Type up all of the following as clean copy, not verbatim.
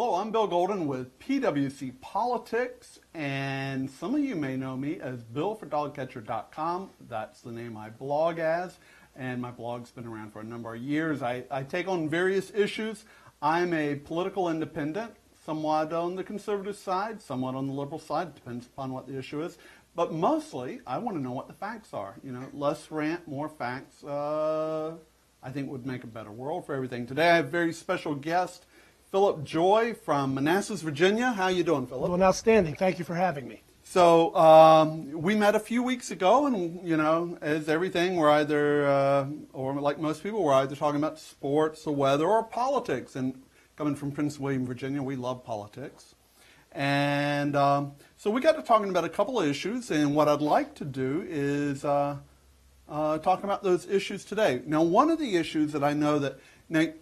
Hello, I'm Bill Golden with PWC Politics, and some of you may know me as BillForDogCatcher.com. That's the name I blog as, and my blog's been around for a number of years. I take on various issues. I'm a political independent, somewhat on the conservative side, somewhat on the liberal side, depends upon what the issue is. But mostly, I want to know what the facts are. You know, less rant, more facts, I think would make a better world for everything. Today I have a very special guest, Phillip Joy from Manassas, Virginia. How you doing, Phillip? Doing outstanding. Thank you for having me. So we met a few weeks ago, and you know, as everything, we're either, or like most people, we're either talking about sports, the weather, or politics. And coming from Prince William, Virginia, we love politics. And so we got to talking about a couple of issues, and what I'd like to do is talk about those issues today. Now, one of the issues that I know that, Nate,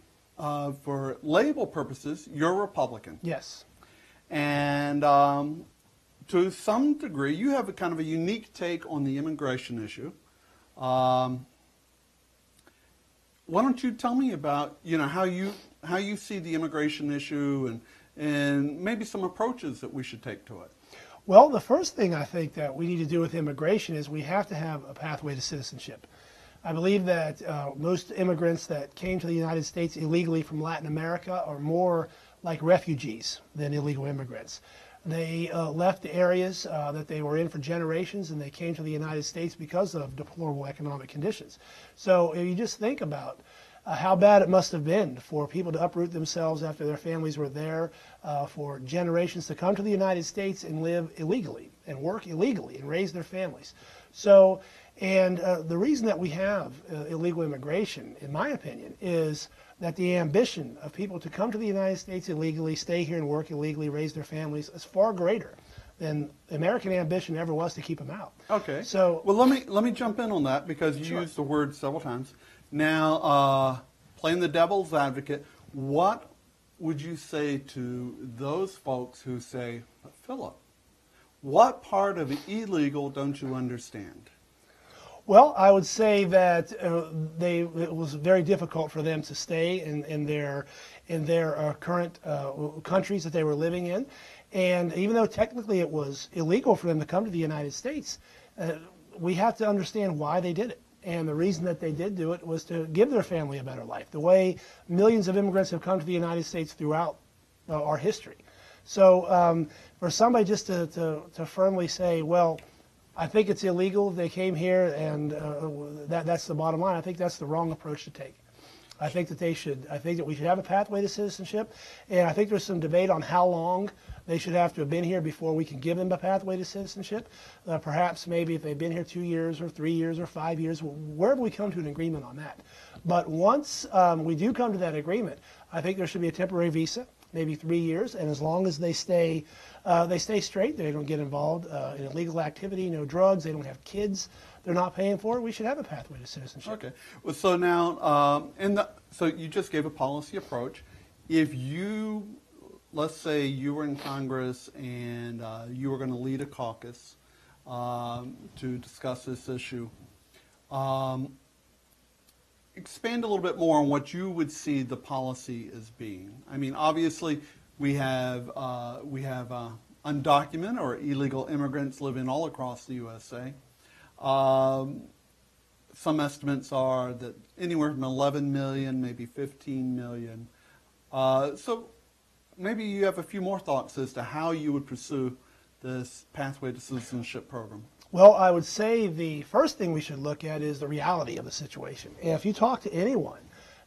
for label purposes, you're a Republican. Yes. And to some degree, you have a kind of a unique take on the immigration issue. Why don't you tell me about, you know, how you see the immigration issue and maybe some approaches that we should take to it? Well, the first thing I think that we need to do with immigration is we have to have a pathway to citizenship. I believe that most immigrants that came to the United States illegally from Latin America are more like refugees than illegal immigrants. They left the areas that they were in for generations, and they came to the United States because of deplorable economic conditions. So if you just think about how bad it must have been for people to uproot themselves after their families were there, for generations to come to the United States and live illegally and work illegally and raise their families. So, and the reason that we have illegal immigration, in my opinion, is that the ambition of people to come to the United States illegally, stay here and work illegally, raise their families, is far greater than American ambition ever was to keep them out. Okay. So, well, let me jump in on that because you used the word several times. Now, playing the devil's advocate, what would you say to those folks who say, Phillip, what part of illegal don't you understand? Well, I would say that it was very difficult for them to stay in their current countries that they were living in. And even though technically it was illegal for them to come to the United States, we have to understand why they did it. And the reason that they did do it was to give their family a better life, the way millions of immigrants have come to the United States throughout our history. So for somebody just to firmly say, well, I think it's illegal, they came here, and that's the bottom line, I think that's the wrong approach to take. I think that we should have a pathway to citizenship, and I think there's some debate on how long they should have to have been here before we can give them a pathway to citizenship. Perhaps maybe if they've been here 2 years or 3 years or 5 years, wherever we come to an agreement on that. But once we do come to that agreement, I think there should be a temporary visa, maybe 3 years, and as long as they stay straight, they don't get involved in illegal activity, no drugs, they don't have kids, they're not paying for it, we should have a pathway to citizenship. Okay. Well, so now, so you just gave a policy approach. If you, let's say you were in Congress and you were going to lead a caucus to discuss this issue, expand a little bit more on what you would see the policy as being. I mean, obviously, we have undocumented or illegal immigrants living all across the USA. Some estimates are that anywhere from 11 million, maybe 15 million. So maybe you have a few more thoughts as to how you would pursue this pathway to citizenship program. Well, I would say the first thing we should look at is the reality of the situation. And if you talk to anyone,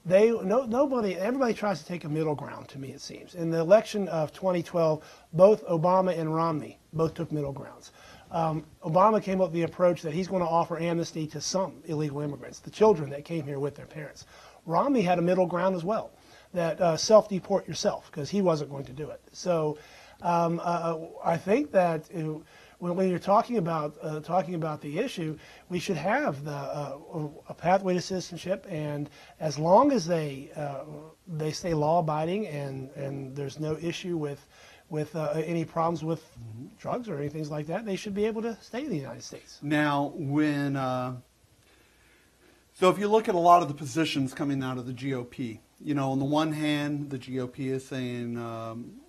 everybody tries to take a middle ground, to me it seems. In the election of 2012, both Obama and Romney both took middle grounds. Obama came up with the approach that he's going to offer amnesty to some illegal immigrants, the children that came here with their parents. Romney had a middle ground as well, that self-deport yourself, because he wasn't going to do it. So I think that when you're talking about the issue, we should have a pathway to citizenship, and as long as they stay law-abiding and there's no issue with any problems with drugs or anything like that, they should be able to stay in the United States. Now, so if you look at a lot of the positions coming out of the GOP, on the one hand, the GOP is saying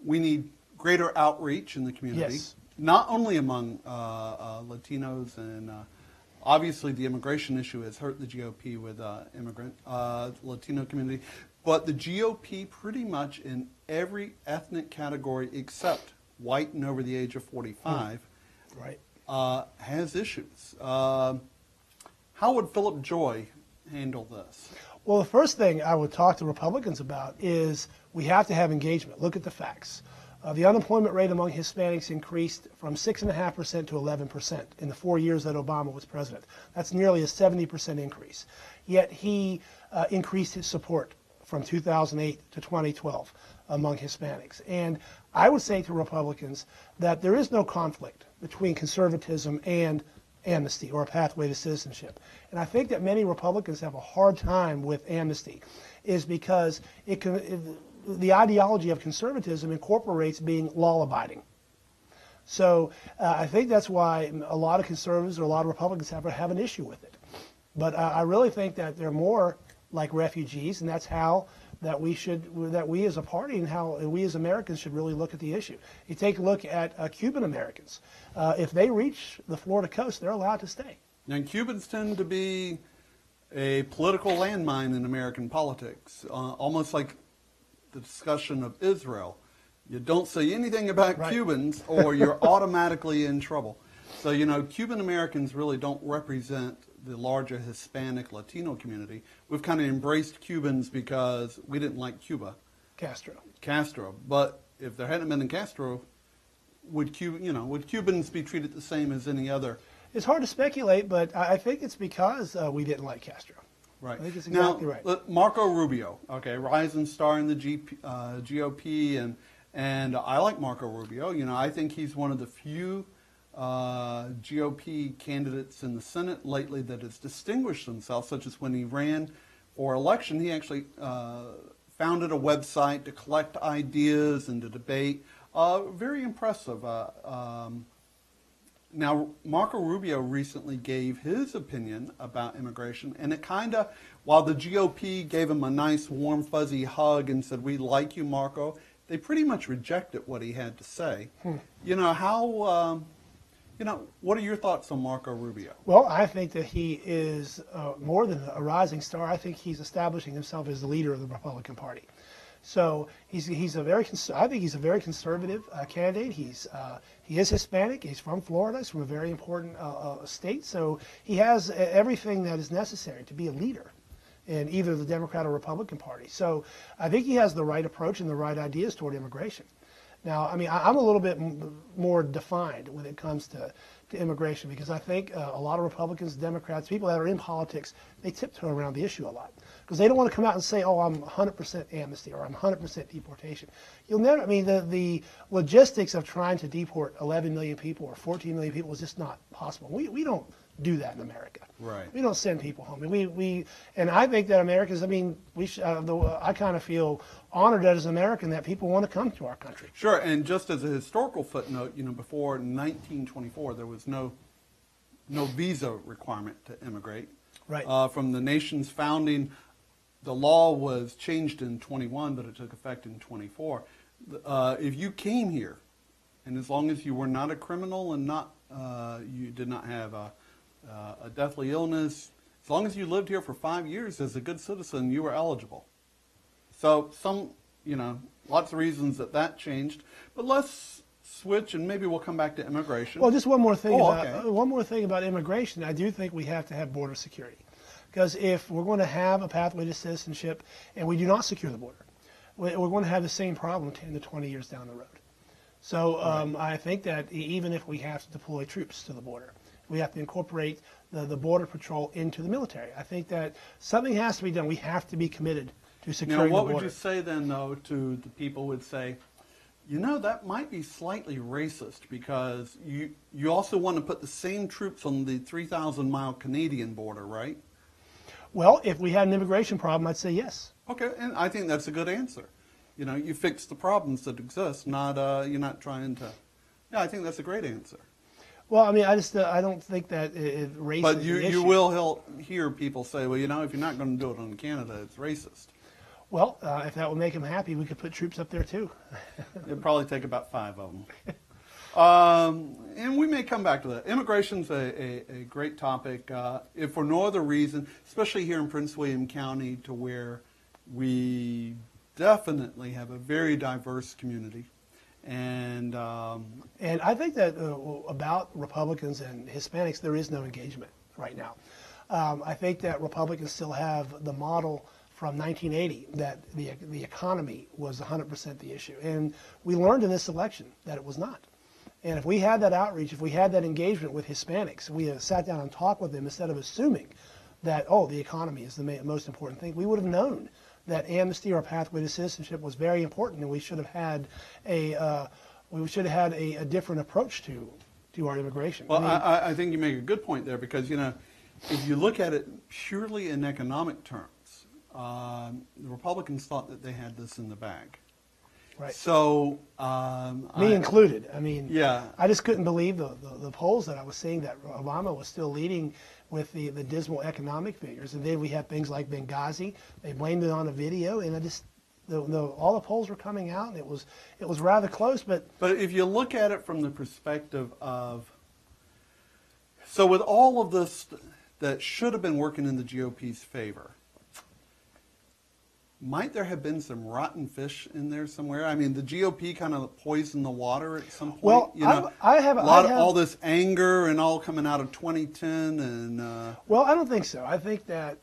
we need greater outreach in the community, Yes. not only among Latinos, and obviously the immigration issue has hurt the GOP with Latino community, but the GOP pretty much in every ethnic category except white and over the age of 45 Right. has issues. How would Phillip Joy handle this? Well, the first thing I would talk to Republicans about is we have to have engagement. Look at the facts. The unemployment rate among Hispanics increased from 6.5% to 11% in the 4 years that Obama was president. That's nearly a 70% increase. Yet he increased his support from 2008 to 2012 among Hispanics. And I would say to Republicans that there is no conflict between conservatism and amnesty or a pathway to citizenship. And I think that many Republicans have a hard time with amnesty is because the ideology of conservatism incorporates being law-abiding. So I think that's why a lot of conservatives or a lot of Republicans have an issue with it. But I really think that they're more like refugees, and that's how that we as a party and how we as Americans should really look at the issue. You take a look at Cuban Americans. If they reach the Florida coast, they're allowed to stay. And Cubans tend to be a political landmine in American politics, almost like the discussion of Israel. You don't say anything about Right. Cubans or you're automatically in trouble. So, Cuban Americans really don't represent the larger Hispanic Latino community. We've kind of embraced Cubans because we didn't like Castro. But if there hadn't been Castro, would Cubans be treated the same as any other? It's hard to speculate, but I think it's because we didn't like Castro. Right. I think it's exactly now, right. Marco Rubio, okay, rising star in the GOP, and I like Marco Rubio. I think he's one of the few GOP candidates in the Senate lately that has distinguished himself, such as when he ran for election, he actually founded a website to collect ideas and to debate. Very impressive. Now, Marco Rubio recently gave his opinion about immigration, and it kind of, while the GOP gave him a nice, warm, fuzzy hug and said, "We like you, Marco," they pretty much rejected what he had to say. What are your thoughts on Marco Rubio? Well, I think that he is more than a rising star. I think he's establishing himself as the leader of the Republican Party. So I think he's a very conservative candidate. He is Hispanic. He's from Florida. He's from a very important state. So he has everything that is necessary to be a leader in either the Democrat or Republican Party. So I think he has the right approach and the right ideas toward immigration. Now, I mean, I'm a little bit more defined when it comes to immigration because I think a lot of Republicans, Democrats, people that are in politics, they tiptoe around the issue a lot because they don't want to come out and say, "Oh, I'm 100% amnesty" or "I'm 100% deportation." You'll never. I mean, the logistics of trying to deport 11 million people or 14 million people is just not possible. We don't do that in America. Right. We don't send people home. And I think that Americans. I mean, I kind of feel honored as an American that people want to come to our country. Sure, and just as a historical footnote, before 1924, there was no visa requirement to immigrate. Right. From the nation's founding, the law was changed in 21, but it took effect in 24. If you came here, and as long as you were not a criminal and you did not have a deathly illness, as long as you lived here for 5 years as a good citizen, you were eligible. So lots of reasons that changed. But let's switch, and maybe we'll come back to immigration. Well, just one more thing okay. One more thing about immigration. I do think we have to have border security, because if we're going to have a pathway to citizenship and we do not secure the border, we're going to have the same problem 10 to 20 years down the road. So I think that even if we have to deploy troops to the border, we have to incorporate the border patrol into the military. I think that something has to be done. We have to be committed to securing the border. What would you say then, though, to the people who would say, that might be slightly racist because you also want to put the same troops on the 3,000-mile Canadian border, right? Well, if we had an immigration problem, I'd say yes. Okay, and I think that's a good answer. You fix the problems that exist, you're not trying to. Yeah, I think that's a great answer. Well, I mean, I don't think that race But is an issue. you will hear people say, well, if you're not going to do it on Canada, it's racist. Well, if that would make them happy, we could put troops up there too. It'd probably take about 5 of them. And we may come back to that. Immigration's a great topic, if for no other reason, especially here in Prince William County, to where we definitely have a very diverse community. And I think that about Republicans and Hispanics, there is no engagement right now. I think that Republicans still have the model from 1980 that the economy was 100% the issue. And we learned in this election that it was not. And if we had that outreach, if we had that engagement with Hispanics, we sat down and talked with them instead of assuming that, oh, the economy is the most important thing, we would have known that amnesty or pathway to citizenship was very important, and we should have had a different approach to our immigration. Well, I think you make a good point there, because if you look at it purely in economic terms, the Republicans thought that they had this in the bag. Right. So me included. I mean, yeah. I just couldn't believe the polls that I was seeing that Obama was still leading with the dismal economic figures, and then we had things like Benghazi. They blamed it on a video, and all the polls were coming out, and it was rather close. But if you look at it from the perspective of, so with all of this that should have been working in the GOP's favor, might there have been some rotten fish in there somewhere? I mean, the GOP kind of poisoned the water at some point. Well, all this anger and all coming out of 2010, and well, I don't think so. I think that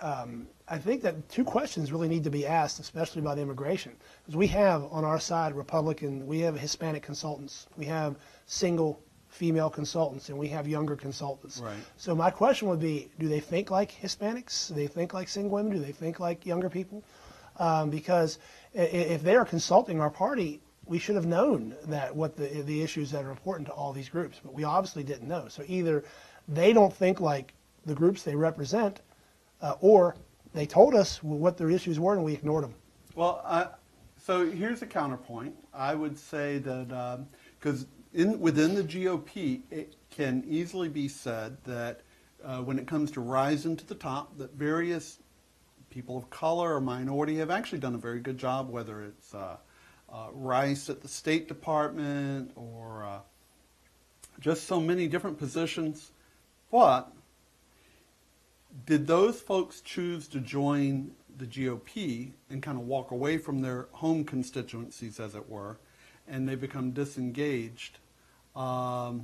two questions really need to be asked, especially about immigration, because we have on our side Republican, we have Hispanic consultants, we have single female consultants, and we have younger consultants. Right. So my question would be: do they think like Hispanics? Do they think like single women? Do they think like younger people? Because if they are consulting our party, we should have known that what the issues that are important to all these groups, but we obviously didn't know. So either they don't think like the groups they represent, or they told us what their issues were and we ignored them. Well, so here's a counterpoint. I would say that because within the GOP, it can easily be said that when it comes to rising to the top, that various people of color or minority have actually done a very good job, whether it's Rice at the State Department or just so many different positions. But did those folks choose to join the GOP and kind of walk away from their home constituencies, as it were, and they become disengaged? I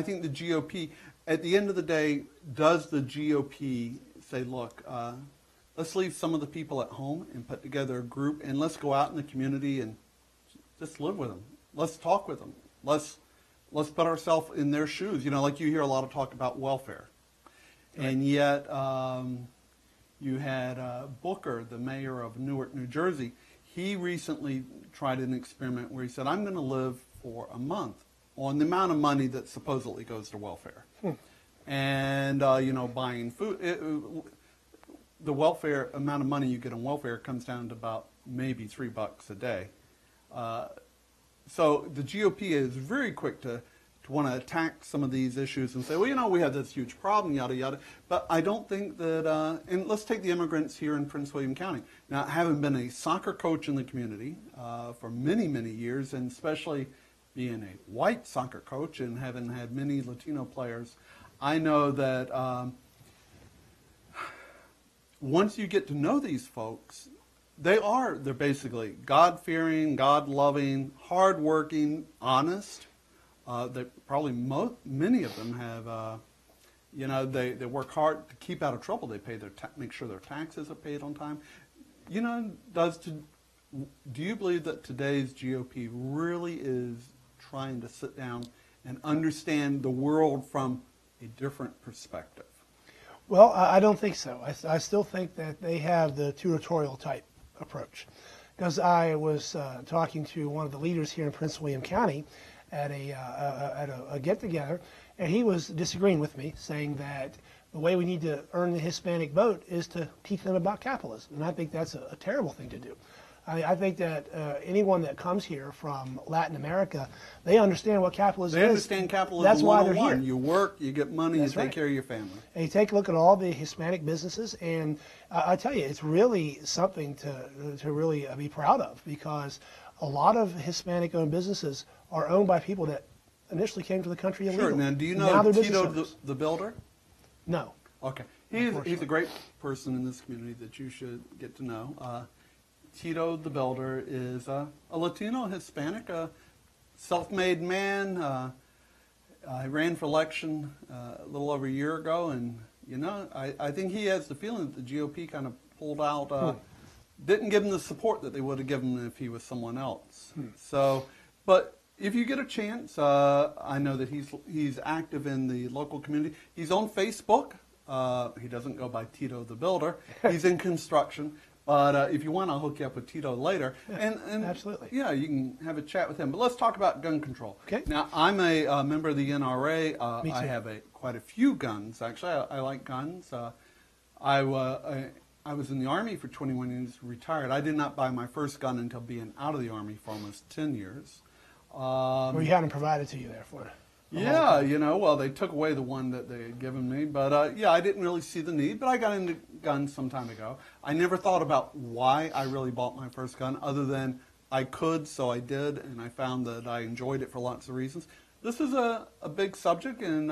think the GOP, at the end of the day, does the GOP say, look, let's leave some of the people at home and put together a group, and let's go out in the community and just live with them. Let's talk with them. Let's put ourselves in their shoes. Like you hear a lot of talk about welfare. Right. And yet you had Booker, the mayor of Newark, New Jersey. He recently tried an experiment where he said, I'm going to live for a month on the amount of money that supposedly goes to welfare. And, buying food. The welfare amount of money you get on welfare comes down to about maybe $3 a day. So the GOP is very quick to want to attack some of these issues and say, well, we have this huge problem, yada, yada. But I don't think that, and let's take the immigrants here in Prince William County. Now, having been a soccer coach in the community for many, many years, and especially being a white soccer coach and having had many Latino players, I know that once you get to know these folks, they're basically God-fearing, God-loving, hard-working, honest. They probably many of them have, they work hard to keep out of trouble. They pay make sure their taxes are paid on time. Do you believe that today's GOP really is trying to sit down and understand the world from a different perspective? Well, I don't think so. I still think that they have the tutorial type approach. Because I was talking to one of the leaders here in Prince William County at a get-together, and he was disagreeing with me, saying that the way we need to earn the Hispanic vote is to teach them about capitalism. And I think that's a terrible thing to do. I think that anyone that comes here from Latin America, they understand what capitalism is. They understand capitalism. That's why they're 101. here. You work, you get money, That's you take right. care of your family. And you take a look at all the Hispanic businesses, and I tell you, it's really something to really be proud of, because a lot of Hispanic-owned businesses are owned by people that initially came to the country illegally. Sure. Now, do you Now know they're Tito business the Builder? No. Okay. He's a great person in this community that you should get to know. Tito the Builder is a Latino Hispanic, self-made man. I ran for election a little over a year ago, and I think he has the feeling that the GOP kind of pulled out, didn't give him the support that they would have given him if he was someone else. So, but if you get a chance, I know that he's active in the local community. He's on Facebook. He doesn't go by Tito the Builder. He's in construction. But if you want, I'll hook you up with Tito later. Yeah, and absolutely. Yeah, you can have a chat with him. But let's talk about gun control. Okay. Now, I'm a member of the NRA. Me too. I have quite a few guns, actually. I like guns. I was in the Army for 21 years, retired. I did not buy my first gun until being out of the Army for almost 10 years. Well, you had them provided to you, therefore. Yeah, well, they took away the one that they had given me. But, yeah, I didn't really see the need. But I got into guns some time ago. I never thought about why I really bought my first gun, other than I could, so I did. And I found that I enjoyed it for lots of reasons. This is a big subject, and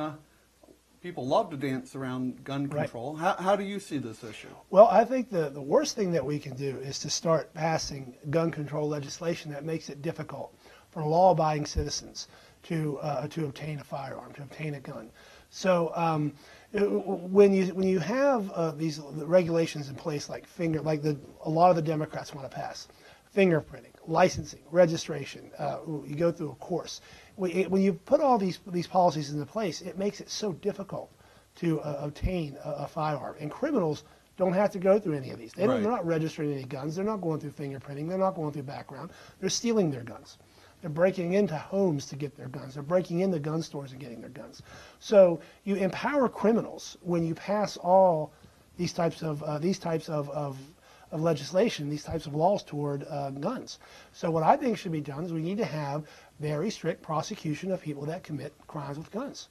people love to dance around gun control. Right. How do you see this issue? Well, I think the worst thing that we can do is to start passing gun control legislation that makes it difficult for law-abiding citizens to obtain a firearm, to obtain a gun. So when you have these regulations in place, like a lot of the Democrats want to pass, fingerprinting, licensing, registration, you go through a course. When you put all these policies into place, it makes it so difficult to obtain a firearm. And criminals don't have to go through any of these. They're not registering any guns. They're not going through fingerprinting. They're not going through background. They're stealing their guns. They're breaking into homes to get their guns. They're breaking into gun stores and getting their guns. So you empower criminals when you pass all these types of legislation, these types of laws toward guns. So what I think should be done is we need to have very strict prosecution of people that commit crimes with guns.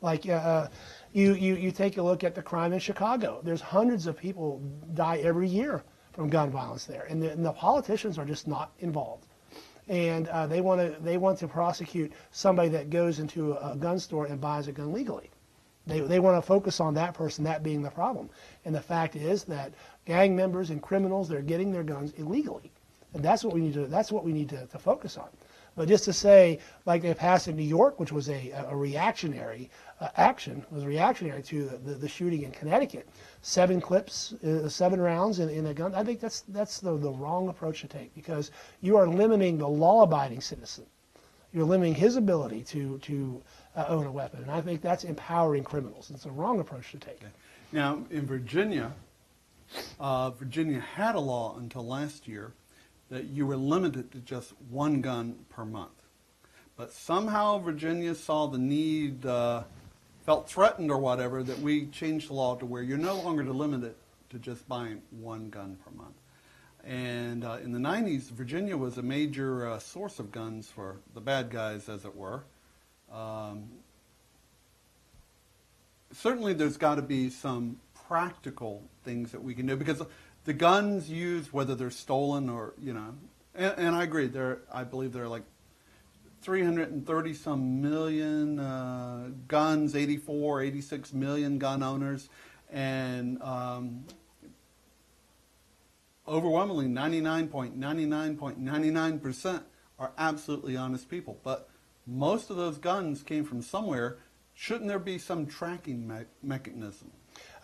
Like you take a look at the crime in Chicago. There's hundreds of people die every year from gun violence there, and the politicians are just not involved. And they want to prosecute somebody that goes into a gun store and buys a gun legally. They want to focus on that person, that being the problem. And the fact is that gang members and criminals, they're getting their guns illegally, and that's what we need to focus on. But just to say, like they passed in New York, which was a reactionary action, was reactionary to the shooting in Connecticut. 7 clips, 7 rounds in a gun. I think that's the wrong approach to take, because you are limiting the law-abiding citizen. You're limiting his ability to own a weapon, and I think that's empowering criminals. It's a wrong approach to take. Okay. Now, in Virginia, Virginia had a law until last year that you were limited to just 1 gun per month. But somehow Virginia saw the need, felt threatened or whatever, that we changed the law to where you're no longer limited to just buying 1 gun per month. And in the 90s, Virginia was a major source of guns for the bad guys, as it were. Certainly there's got to be some practical things that we can do, because the guns used, whether they're stolen or, and I agree, I believe there are like 330 some million guns, 86 million gun owners, and overwhelmingly 99.99% are absolutely honest people. But most of those guns came from somewhere. Shouldn't there be some tracking mechanism?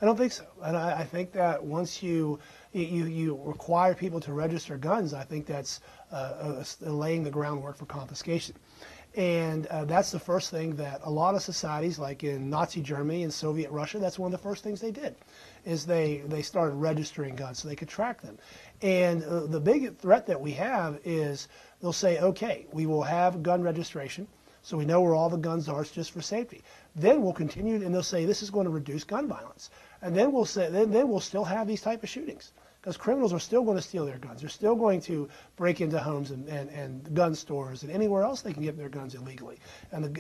I don't think so. And I think that once you require people to register guns, I think that's laying the groundwork for confiscation. And that's the first thing that a lot of societies, like in Nazi Germany and Soviet Russia, that's one of the first things they did, is they started registering guns so they could track them. And the big threat that we have is they'll say, okay, we will have gun registration, so we know where all the guns are, it's just for safety. then we'll continue, and they'll say this is going to reduce gun violence. And then we'll say, then we'll still have these type of shootings. Because criminals are still going to steal their guns. They're still going to break into homes and gun stores and anywhere else they can get their guns illegally. And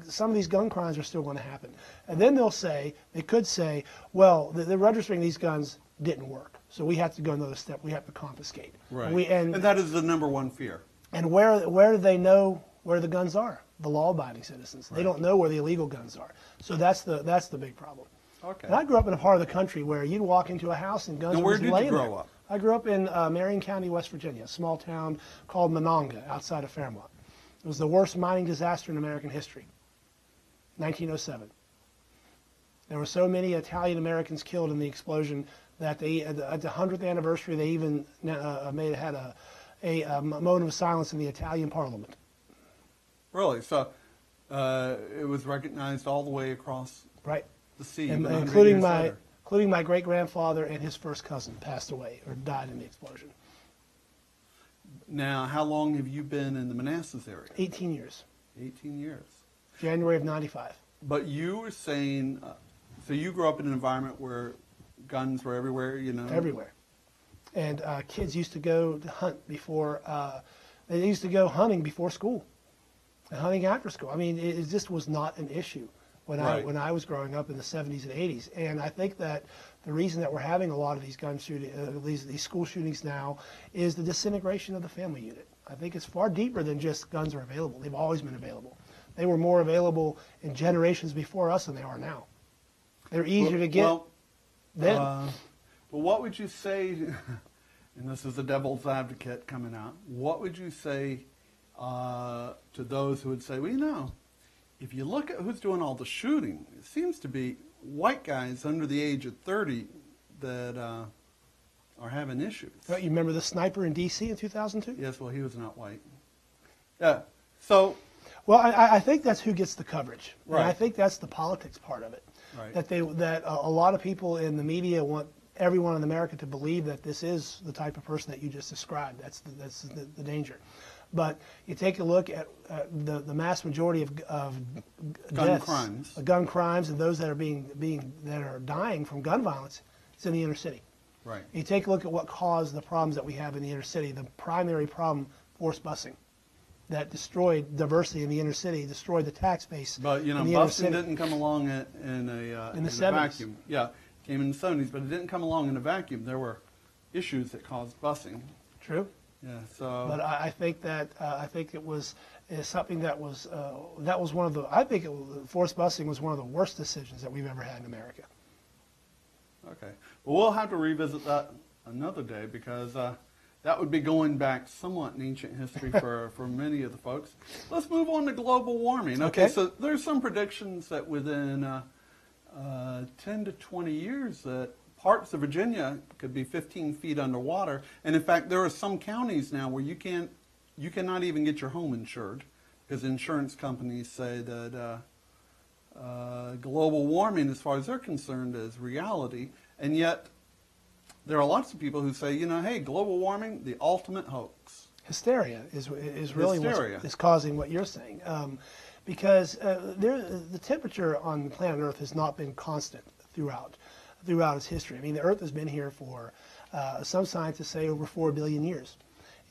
some of these gun crimes are still going to happen. And then they could say, well, the registering these guns didn't work. So we have to go another step. We have to confiscate. Right. And that is the number one fear. And where do they know where the guns are? The law-abiding citizens. Right. They don't know where the illegal guns are. So that's the big problem. Okay. And I grew up in a part of the country where you'd walk into a house and guns were laying there. Where did you grow up? I grew up in Marion County, West Virginia, a small town called Monongah outside of Fairmont. It was the worst mining disaster in American history, 1907. There were so many Italian Americans killed in the explosion that at the 100th anniversary, they even had a moment of silence in the Italian Parliament. Really? So it was recognized all the way across right. the sea, including my great-grandfather and his first cousin passed away or died in the explosion. Now, how long have you been in the Manassas area? 18 years. 18 years. January of 95. But you were saying, so you grew up in an environment where guns were everywhere, you know? Everywhere. And kids used to go to hunt before, they used to go hunting before school and hunting after school. I mean, it just was not an issue when I was growing up in the 70s and 80s. And I think that the reason that we're having a lot of these gun shootings, these school shootings now, is the disintegration of the family unit. I think it's far deeper than just guns are available. They've always been available. They were more available in generations before us than they are now. They're easier to get then. But what would you say, and this is the devil's advocate coming out, what would you say to those who would say, well, you know, if you look at who's doing all the shooting, it seems to be white guys under the age of 30 that are having issues. You remember the sniper in D.C. in 2002? Yes, well, he was not white. Yeah, so... Well, I think that's who gets the coverage. Right. And I think that's the politics part of it. Right. That a lot of people in the media want everyone in America to believe that this is the type of person that you just described. That's the danger. But you take a look at the mass majority of gun crimes, and those that are dying from gun violence, it's in the inner city. Right. You take a look at what caused the problems that we have in the inner city. The primary problem, forced busing, that destroyed diversity in the inner city, destroyed the tax base. But you know, busing didn't come along in a vacuum. Yeah, it came in the 70s, but it didn't come along in a vacuum. There were issues that caused busing. True. Yeah. So. But I think that it was something that was one of the. I think forced busing was one of the worst decisions that we've ever had in America. Okay. Well, we'll have to revisit that another day because that would be going back somewhat in ancient history for many of the folks. Let's move on to global warming. Okay. So there's some predictions that within 10 to 20 years that parts of Virginia could be 15 feet underwater. And in fact, there are some counties now where you cannot even get your home insured because insurance companies say that global warming, as far as they're concerned, is reality. And yet, there are lots of people who say, you know, hey, global warming, the ultimate hoax. Hysteria is really what is causing what you're saying. Because the temperature on planet Earth has not been constant throughout its history. I mean, the Earth has been here for, some scientists say, over 4 billion years.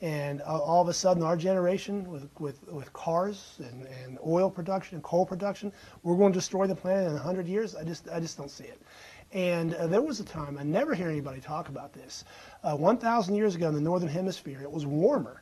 And all of a sudden, our generation, with cars and oil production and coal production, we're going to destroy the planet in 100 years? I just don't see it. And there was a time, I never hear anybody talk about this, 1,000 years ago in the Northern Hemisphere, it was warmer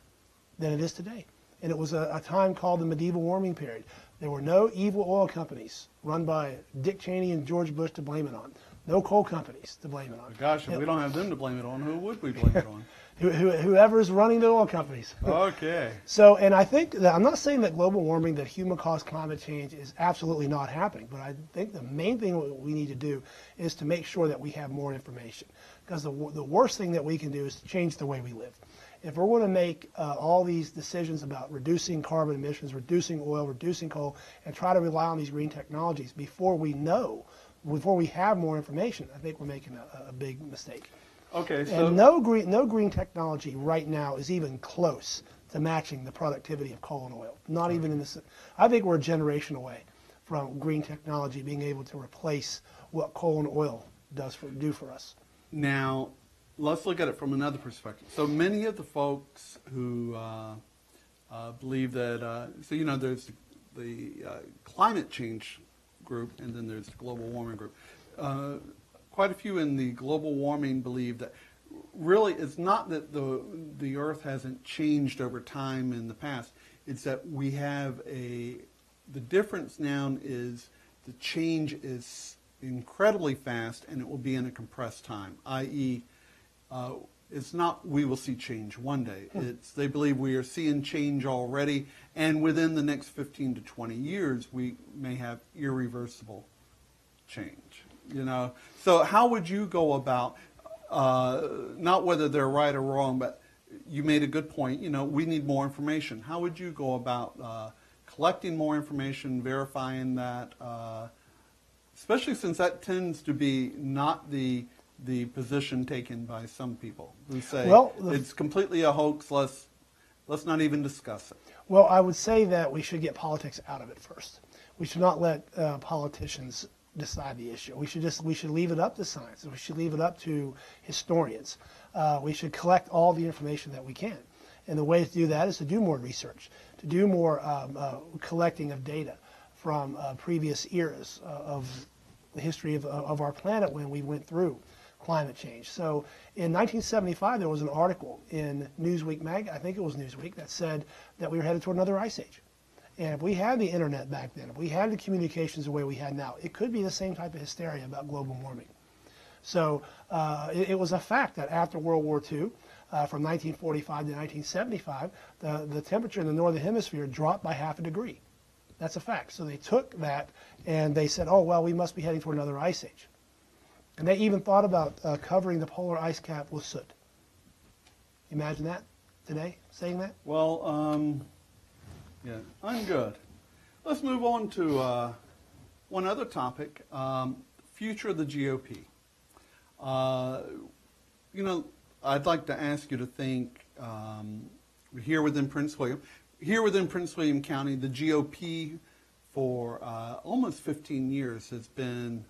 than it is today. And it was a time called the medieval warming period. There were no evil oil companies run by Dick Cheney and George Bush to blame it on. No coal companies to blame it on. Gosh, if we don't have them to blame it on, who would we blame it on? Whoever's running the oil companies. Okay. So, and I think that, I'm not saying that global warming, that human-caused climate change is absolutely not happening, but I think the main thing we need to do is to make sure that we have more information. Because the worst thing that we can do is to change the way we live. If we're going to make all these decisions about reducing carbon emissions, reducing oil, reducing coal, and try to rely on these green technologies before we have more information, I think we're making a big mistake. Okay, so and no green technology right now is even close to matching the productivity of coal and oil. Not even in this. I think we're a generation away from green technology being able to replace what coal and oil do for us. Now, let's look at it from another perspective. So many of the folks who believe that, there's the climate change group, and then there's the global warming group. Quite a few in the global warming believe that really it's not that the Earth hasn't changed over time in the past. It's that we have the difference now is the change is incredibly fast, and it will be in a compressed time, i.e., it's not we will see change one day. They believe we are seeing change already, and within the next 15 to 20 years, we may have irreversible change. So how would you go about, not whether they're right or wrong, but you made a good point, we need more information. How would you go about collecting more information, verifying that, especially since that tends to be not the position taken by some people who say it's completely a hoax, let's not even discuss it. Well, I would say that we should get politics out of it first. We should not let politicians decide the issue. We should leave it up to science. We should leave it up to historians. We should collect all the information that we can. And the way to do that is to do more research, to do more collecting of data from previous eras of the history of our planet when we went through climate change. So in 1975, there was an article in Newsweek I think it was Newsweek, that said that we were headed toward another ice age. And if we had the internet back then, if we had the communications the way we had now, it could be the same type of hysteria about global warming. So it was a fact that after World War II, from 1945 to 1975, the temperature in the northern hemisphere dropped by 0.5 degree. That's a fact. So they took that and they said, oh, well, we must be heading toward another ice age. And they even thought about covering the polar ice cap with soot. Imagine that today, saying that? Well, yeah, I'm good. Let's move on to one other topic, future of the GOP. I'd like to ask you to think here within Prince William County, the GOP for almost 15 years has been,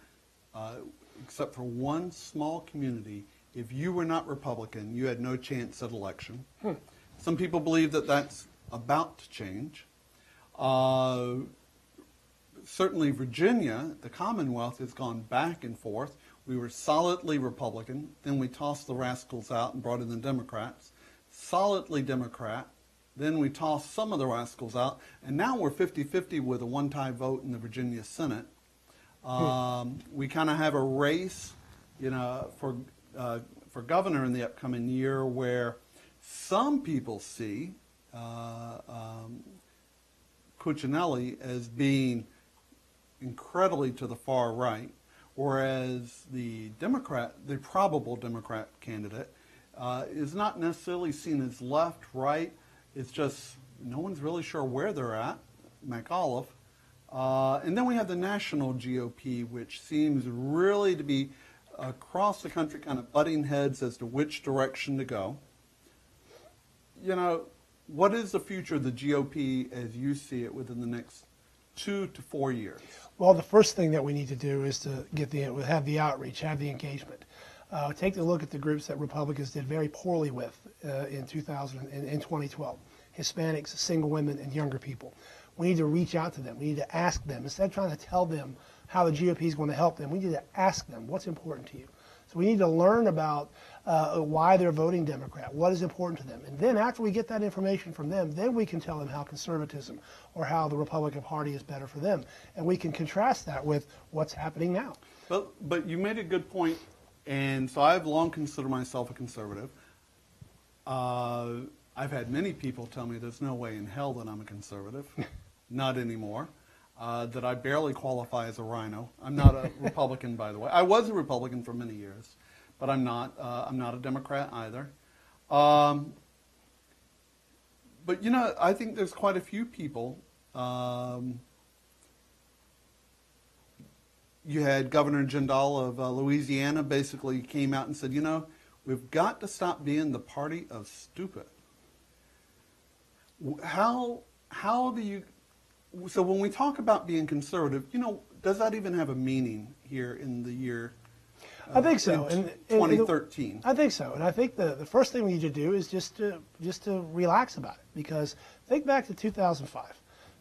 except for one small community, if you were not Republican, you had no chance at election. Some people believe that that's about to change. Certainly Virginia, the Commonwealth, has gone back and forth. We were solidly Republican, then we tossed the rascals out and brought in the Democrats. Solidly Democrat, then we tossed some of the rascals out, and now we're 50-50 with a one-tie vote in the Virginia Senate. We kind of have a race, for governor in the upcoming year where some people see Cuccinelli as being incredibly to the far right, whereas the probable Democrat candidate, is not necessarily seen as left, right. It's just no one's really sure where they're at, McAuliffe. And then we have the national GOP, which seems really to be across the country kind of butting heads as to which direction to go. What is the future of the GOP as you see it within the next 2 to 4 years? Well, the first thing that we need to do is to have the outreach, have the engagement. Take a look at the groups that Republicans did very poorly with in 2012. Hispanics, single women, and younger people. We need to reach out to them. We need to ask them. Instead of trying to tell them how the GOP is going to help them, we need to ask them what's important to you. So we need to learn about why they're voting Democrat, what is important to them. And then after we get that information from them, then we can tell them how conservatism or how the Republican Party is better for them. And we can contrast that with what's happening now. But you made a good point, and so I've long considered myself a conservative. I've had many people tell me there's no way in hell that I'm a conservative. Not anymore. That I barely qualify as a rhino. I'm not a Republican, by the way. I was a Republican for many years, but I'm not. I'm not a Democrat either. But I think there's quite a few people. You had Governor Jindal of Louisiana basically came out and said, we've got to stop being the party of stupid. How do you So when we talk about being conservative, does that even have a meaning here in the year? I think so. In 2013. I think so, and I think the first thing we need to do is just to relax about it, because think back to 2005.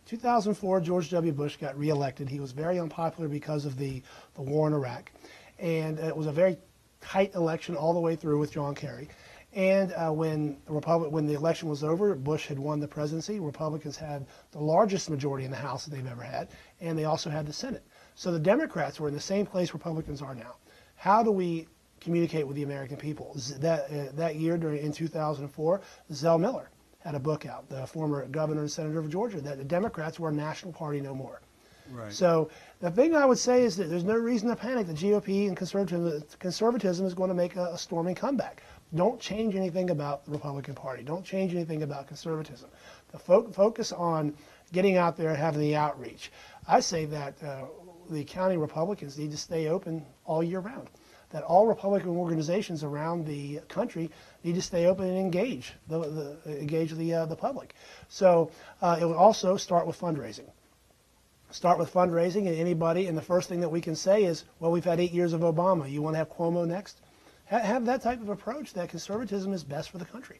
2004, George W. Bush got reelected. He was very unpopular because of the war in Iraq, and it was a very tight election all the way through with John Kerry. And when the election was over, Bush had won the presidency. Republicans had the largest majority in the House that they've ever had, and they also had the Senate. So the Democrats were in the same place Republicans are now. How do we communicate with the American people? That year, in 2004, Zell Miller had a book out, the former governor and senator of Georgia, that the Democrats were a national party no more. Right. So the thing I would say is that there's no reason to panic. The GOP and conservatism is going to make a storming comeback. Don't change anything about the Republican Party. Don't change anything about conservatism. The focus on getting out there and having the outreach. I say that the county Republicans need to stay open all year round. That all Republican organizations around the country need to stay open and engage the public. So it would also start with fundraising. Start with fundraising, and the first thing that we can say is, well, we've had 8 years of Obama. You want to have Cuomo next? Have that type of approach, that conservatism is best for the country.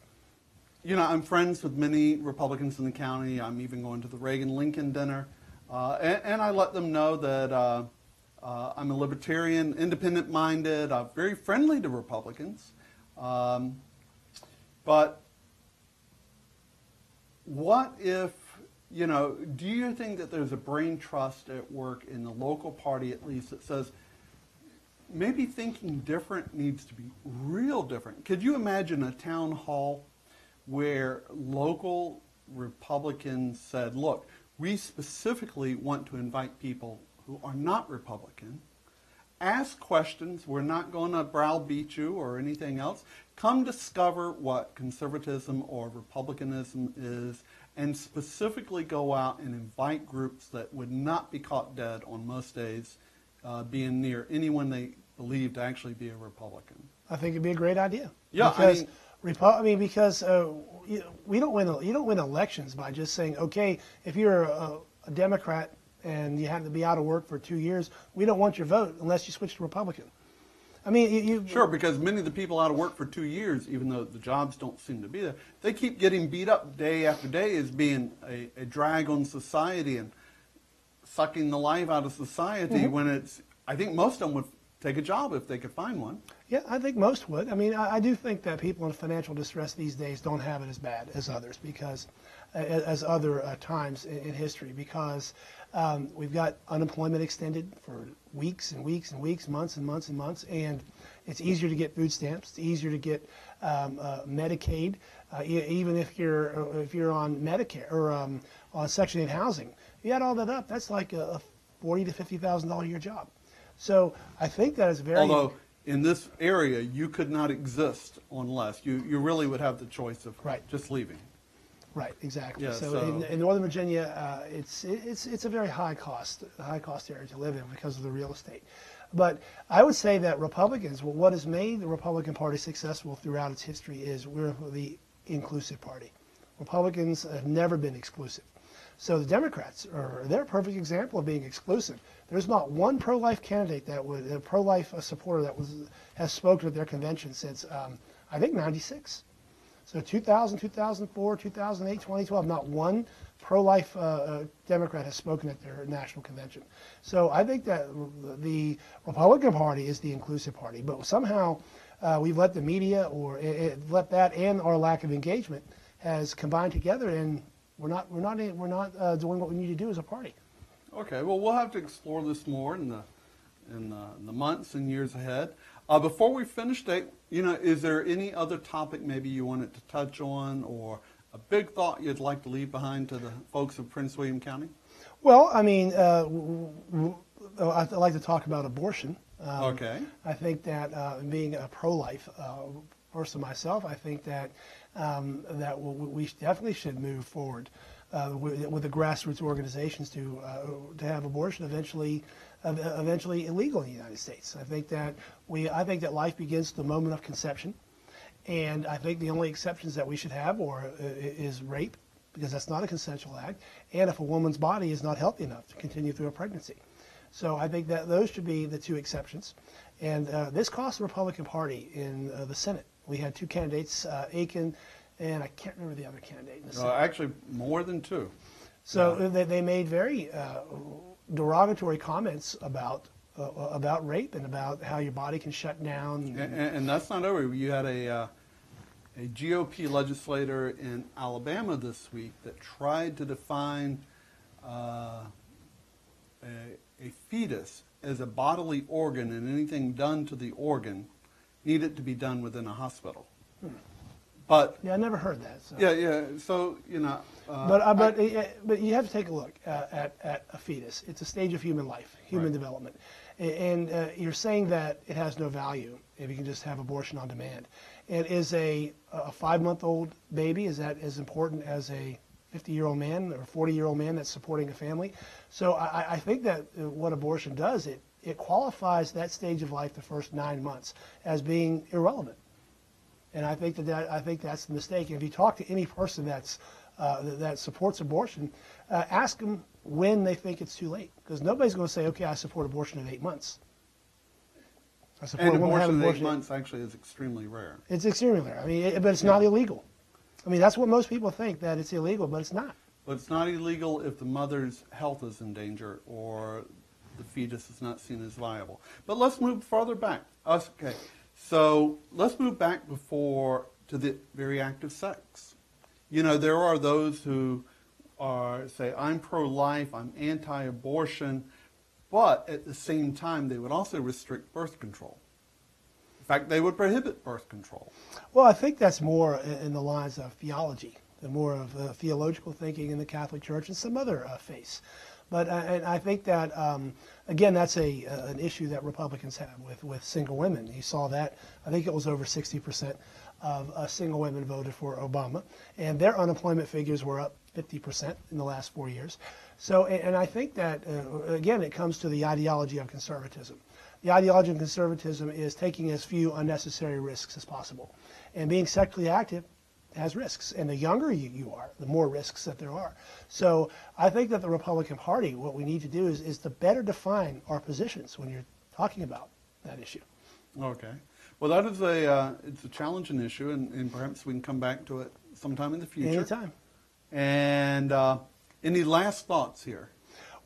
I'm friends with many Republicans in the county. I'm even going to the Reagan-Lincoln dinner. And I let them know that I'm a libertarian, independent-minded, very friendly to Republicans. But what if, do you think that there's a brain trust at work in the local party, at least, that says maybe thinking different needs to be real different? Could you imagine a town hall where local Republicans said, look, we specifically want to invite people who are not Republican. Ask questions. We're not going to browbeat you or anything else. Come discover what conservatism or republicanism is, and specifically go out and invite groups that would not be caught dead on most days being near anyone they believe to actually be a Republican. I think it'd be a great idea. Yeah, because because we don't win. You don't win elections by just saying, okay, if you're a Democrat and you have to be out of work for 2 years, we don't want your vote unless you switch to Republican. I mean, Sure, because many of the people out of work for 2 years, even though the jobs don't seem to be there, they keep getting beat up day after day as being a drag on society and sucking the life out of society when I think most of them would take a job if they could find one. Yeah, I think most would. I mean, I do think that people in financial distress these days don't have it as bad as others, because as other times in history, because we've got unemployment extended for weeks and weeks and weeks, months and months and months, and it's easier to get food stamps. It's easier to get Medicaid, even if you're on Medicare or on Section 8 housing. You add all that up, that's like a $40,000 to $50,000 a year job. So I think that is very. Although in this area you could not exist on less. You really would have the choice of just leaving. Right, exactly. Yeah, so in Northern Virginia, it's a very high cost area to live in because of the real estate. But I would say that Republicans, what has made the Republican Party successful throughout its history is we're the inclusive party. Republicans have never been exclusive. So the Democrats they're a perfect example of being exclusive. There's not one pro-life candidate a pro-life supporter that has spoken at their convention since I think '96. So 2000, 2004, 2008, 2012, not one pro-life Democrat has spoken at their national convention. So I think that the Republican Party is the inclusive party, but somehow we've let the media let that and our lack of engagement has combined together, and we're not doing what we need to do as a party. Okay, well, we'll have to explore this more in the months and years ahead. Before we finish, Dave, is there any other topic maybe you wanted to touch on, or a big thought you'd like to leave behind to the folks of Prince William County? Well, I mean, I'd like to talk about abortion. Okay. I think that being a pro-life person myself, I think that we definitely should move forward with the grassroots organizations to have abortion eventually illegal in the United States. I think that life begins at the moment of conception, and I think the only exceptions that we should have is rape because that's not a consensual act, and if a woman's body is not healthy enough to continue through a pregnancy. So I think that those should be the two exceptions. And this cost the Republican Party in the Senate. We had two candidates, Aiken, and I can't remember the other candidate in the Senate. Actually, more than two. So they made very derogatory comments about rape and about how your body can shut down. And that's not over. You had a GOP legislator in Alabama this week that tried to define a fetus as a bodily organ, and anything done to the organ needed to be done within a hospital. But yeah, I never heard that. So. Yeah. So you know. But you have to take a look at a fetus. It's a stage of human life, human development, and you're saying that it has no value if you can just have abortion on demand. And is a 5-month-old baby, is that as important as a 50-year-old man or 40-year-old man that's supporting a family? So I think that what abortion does, it qualifies that stage of life, the first 9 months, as being irrelevant. And I think that's the mistake. And if you talk to any person that supports abortion, ask them when they think it's too late, because nobody's going to say, okay, I support abortion at 8 months. And abortion at 8 months actually is extremely rare. It's extremely rare. I mean, but it's not illegal. I mean, that's what most people think, that it's illegal, but it's not. But it's not illegal if the mother's health is in danger or the fetus is not seen as viable. But let's move farther back. Okay, so let's move back to the very act of sex. You know, there are those who say, I'm pro-life, I'm anti-abortion, but at the same time, they would also restrict birth control. In fact, they would prohibit birth control. Well, I think that's more in the lines of theology, more of theological thinking in the Catholic Church and some other faiths. But and I think that, again, that's an issue that Republicans have with single women. You saw that. I think it was over 60% of single women voted for Obama, and their unemployment figures were up 50% in the last 4 years. So, and I think that, again, it comes to the ideology of conservatism. The ideology of conservatism is taking as few unnecessary risks as possible. And being sexually active has risks. And the younger you are, the more risks that there are. So I think that the Republican Party, what we need to do is to better define our positions when you're talking about that issue. Okay. Well, that is it's a challenging issue, and perhaps we can come back to it sometime in the future. Anytime. And any last thoughts here?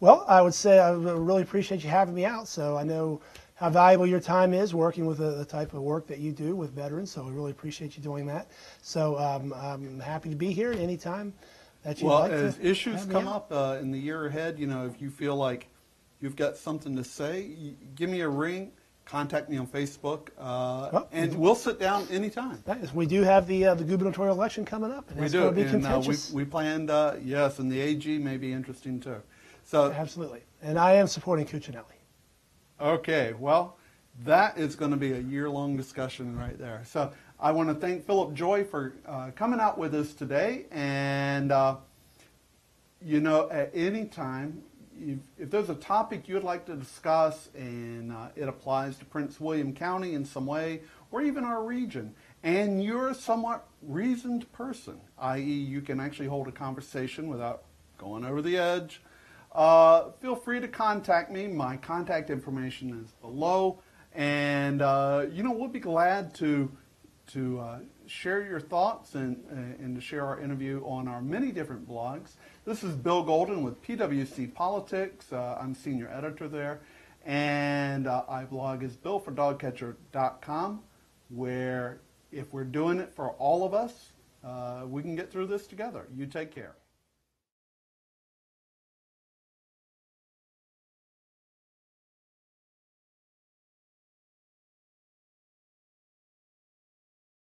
Well, I would say I really appreciate you having me out. So I know how valuable your time is working with the type of work that you do with veterans. So we really appreciate you doing that. So I'm happy to be here anytime that you'd like to. Well, as issues come up in the year ahead, you know, if you feel like you've got something to say, give me a ring. Contact me on Facebook, and we'll sit down anytime. We do have the gubernatorial election coming up, and we do. Going to be contentious. We planned, yes, and the AG may be interesting too. So absolutely, and I am supporting Cuccinelli. Okay, well, that is going to be a year-long discussion right there. So I want to thank Phillip Joy for coming out with us today, and you know, at any time, if there's a topic you'd like to discuss and it applies to Prince William County in some way, or even our region, and you're a somewhat reasoned person, i.e. you can actually hold a conversation without going over the edge, feel free to contact me. My contact information is below, and you know, we'll be glad to share your thoughts and to share our interview on our many different blogs. This is Bill Golden with PWC Politics. I'm senior editor there, and I blog is billfordogcatcher.com, where if we're doing it for all of us, we can get through this together. You take care.